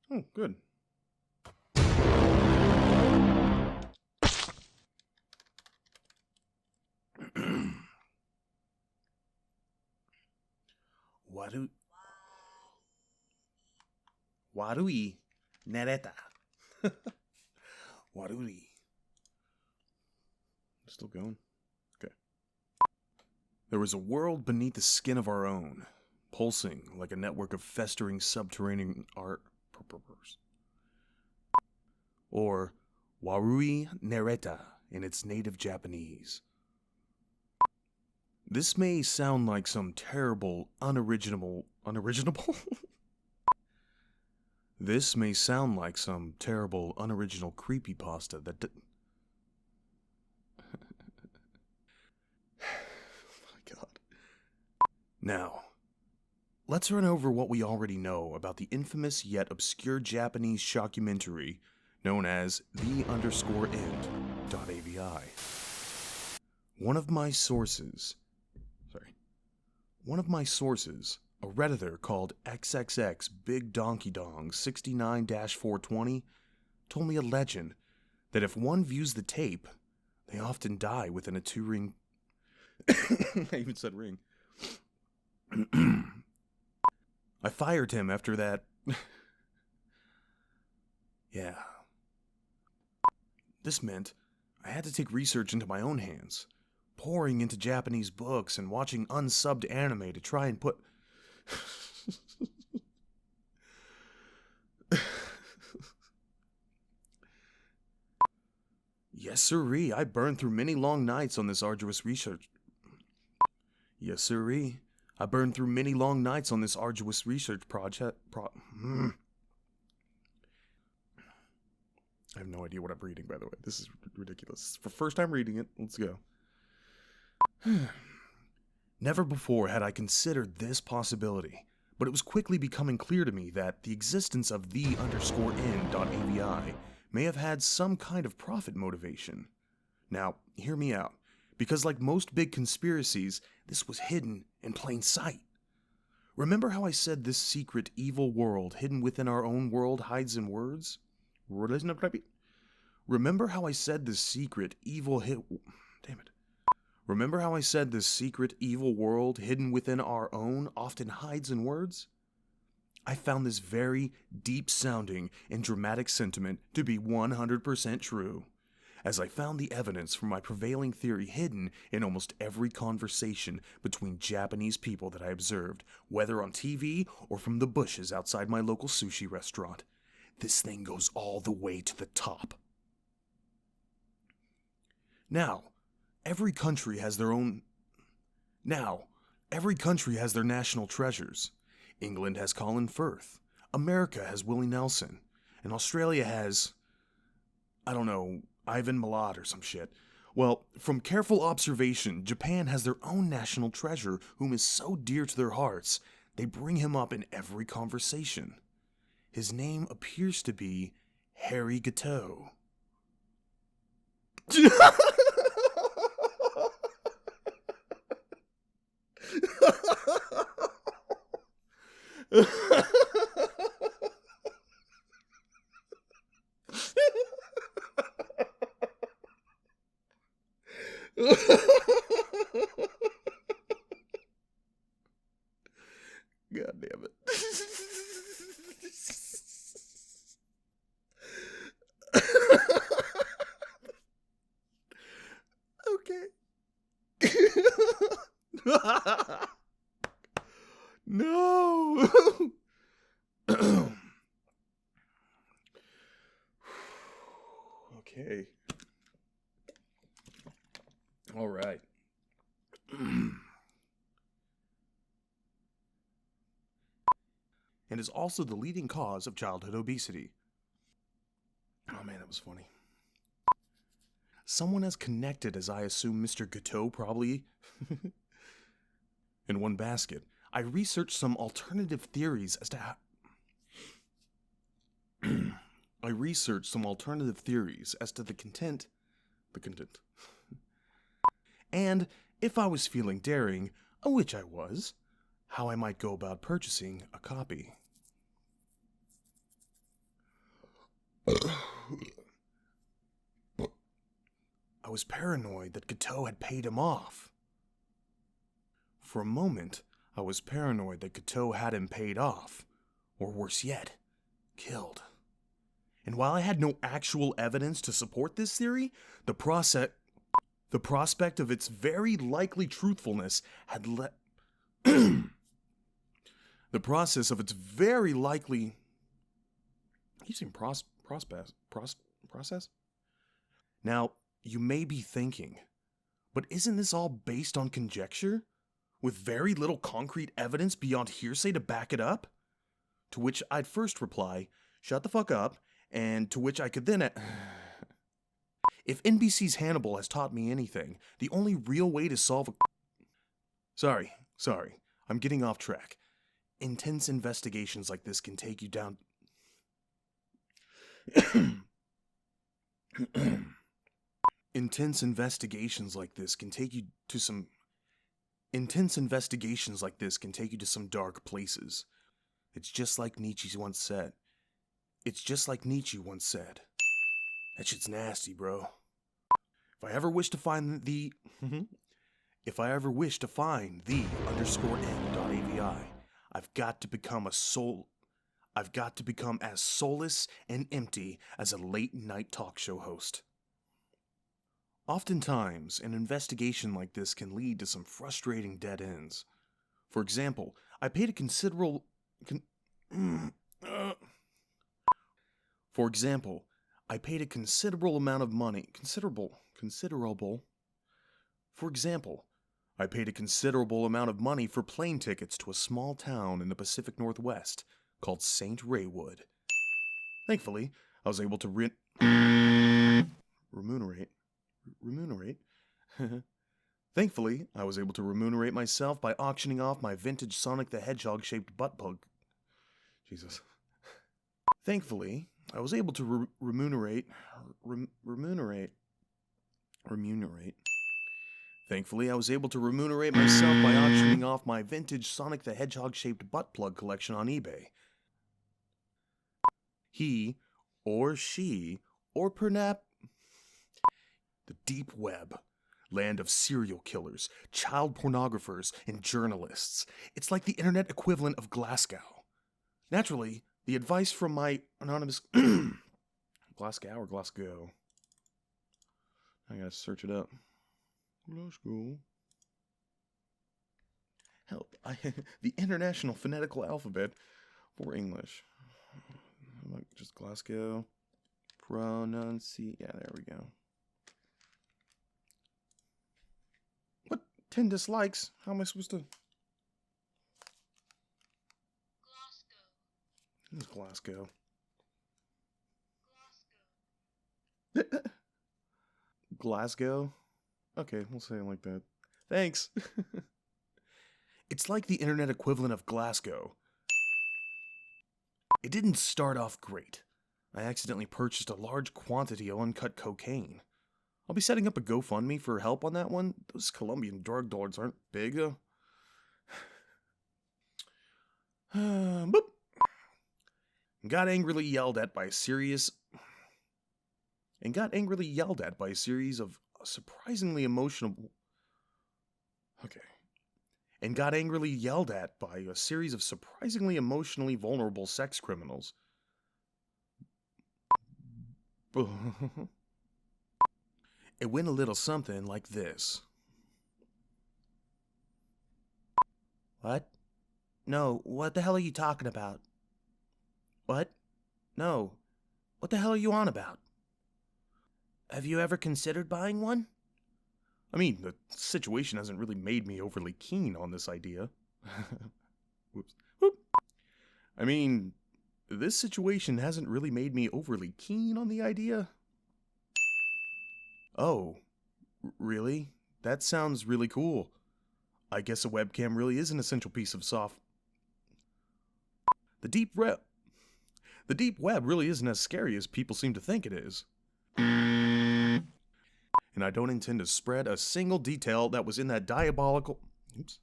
Oh, good. Warui Nereta. Warui. Still going? Okay. There was a world beneath the skin of our own, pulsing like a network of festering subterranean art. Or Warui Nereta in its native Japanese. This may sound like some terrible, unoriginal. This may sound like some terrible, unoriginal creepypasta that. Oh my god. Now, let's run over what we already know about the infamous yet obscure Japanese shockumentary known as the_end.avi. One of my sources, a Redditor called XXX Big Donkey Dong 69-420, told me a legend that if one views the tape, they often die within a 2-ring. I even said ring. I fired him after that. Yeah. This meant I had to take research into my own hands, pouring into Japanese books and watching unsubbed anime to try and put... Yes, sirree, I burned through many long nights on this arduous research. Yes, sirree, I burned through many long nights on this arduous research project. I have no idea what I'm reading, by the way. This is ridiculous. For first time reading it, let's go. Never before had I considered this possibility, but it was quickly becoming clear to me that the existence of the_end.avi may have had some kind of profit motivation. Now, hear me out, because like most big conspiracies, this was hidden in plain sight. Remember how I said this secret evil world hidden within our own world hides in words? Remember how I said this secret evil Remember how I said this secret evil world hidden within our own often hides in words? I found this very deep-sounding and dramatic sentiment to be 100% true, as I found the evidence for my prevailing theory hidden in almost every conversation between Japanese people that I observed, whether on TV or from the bushes outside my local sushi restaurant. This thing goes all the way to the top. Now, every country has their national treasures. England has Colin Firth, America has Willie Nelson, and Australia has, I don't know, Ivan Milat or some shit. Well, from careful observation, Japan has their own national treasure whom is so dear to their hearts, they bring him up in every conversation. His name appears to be Harry Gateau. God damn it. Okay. No. Okay. All right. And is also the leading cause of childhood obesity. Oh man, that was funny. Someone as connected as I assume Mr. Gateau probably in one basket. I researched some alternative theories as to how the content. And, if I was feeling daring, which I was, how I might go about purchasing a copy. was paranoid that Cato had paid him off. For a moment, I was paranoid that Cato had him paid off, or worse yet, killed. And while I had no actual evidence to support this theory, the prospect of its very likely truthfulness had led... The process of its very likely... You saying process? Now, you may be thinking, but isn't this all based on conjecture? With very little concrete evidence beyond hearsay to back it up? To which I'd first reply, shut the fuck up, and to which I could then... If NBC's Hannibal has taught me anything, the only real way to solve a... Sorry, I'm getting off track. Intense investigations like this can take you down... Intense investigations like this can take you to some dark places. It's just like Nietzsche once said. That shit's nasty, bro. If I ever wish to find the end.avi, I've got to become as soulless and empty as a late-night talk show host. Oftentimes, an investigation like this can lead to some frustrating dead ends. For example, I paid a considerable amount of money for plane tickets to a small town in the Pacific Northwest called St. Raywood. Thankfully, I was able to remunerate myself by auctioning off my vintage Sonic the Hedgehog-shaped butt plug. Jesus. Thankfully, I was able to remunerate myself by auctioning off my vintage Sonic the Hedgehog-shaped butt plug collection on eBay. He, or she, or perhaps the deep web, land of serial killers, child pornographers, and journalists. It's like the internet equivalent of Glasgow. Naturally, the advice from my anonymous... Glasgow? I gotta search it up. Glasgow. Help. The International Phonetical Alphabet for English. Just Glasgow. Yeah, there we go. What? 10 dislikes? How am I supposed to... This is Glasgow. Glasgow? Okay, we'll say it like that. Thanks. It's like the internet equivalent of Glasgow. It didn't start off great. I accidentally purchased a large quantity of uncut cocaine. I'll be setting up a GoFundMe for help on that one. Those Colombian drug lords aren't big. Boop. Got angrily yelled at by a series of surprisingly emotional... And got angrily yelled at by a series of surprisingly emotionally vulnerable sex criminals. It went a little something like this. What? No, what the hell are you talking about? What? No. What the hell are you on about? Have you ever considered buying one? I mean, the situation hasn't really made me overly keen on this idea. Whoops. Whoop. I mean, this situation hasn't really made me overly keen on the idea. Oh, really? That sounds really cool. I guess a webcam really is an essential piece of software. The deep web really isn't as scary as people seem to think it is. And I don't intend to spread a single detail that was in that diabolical... Oops.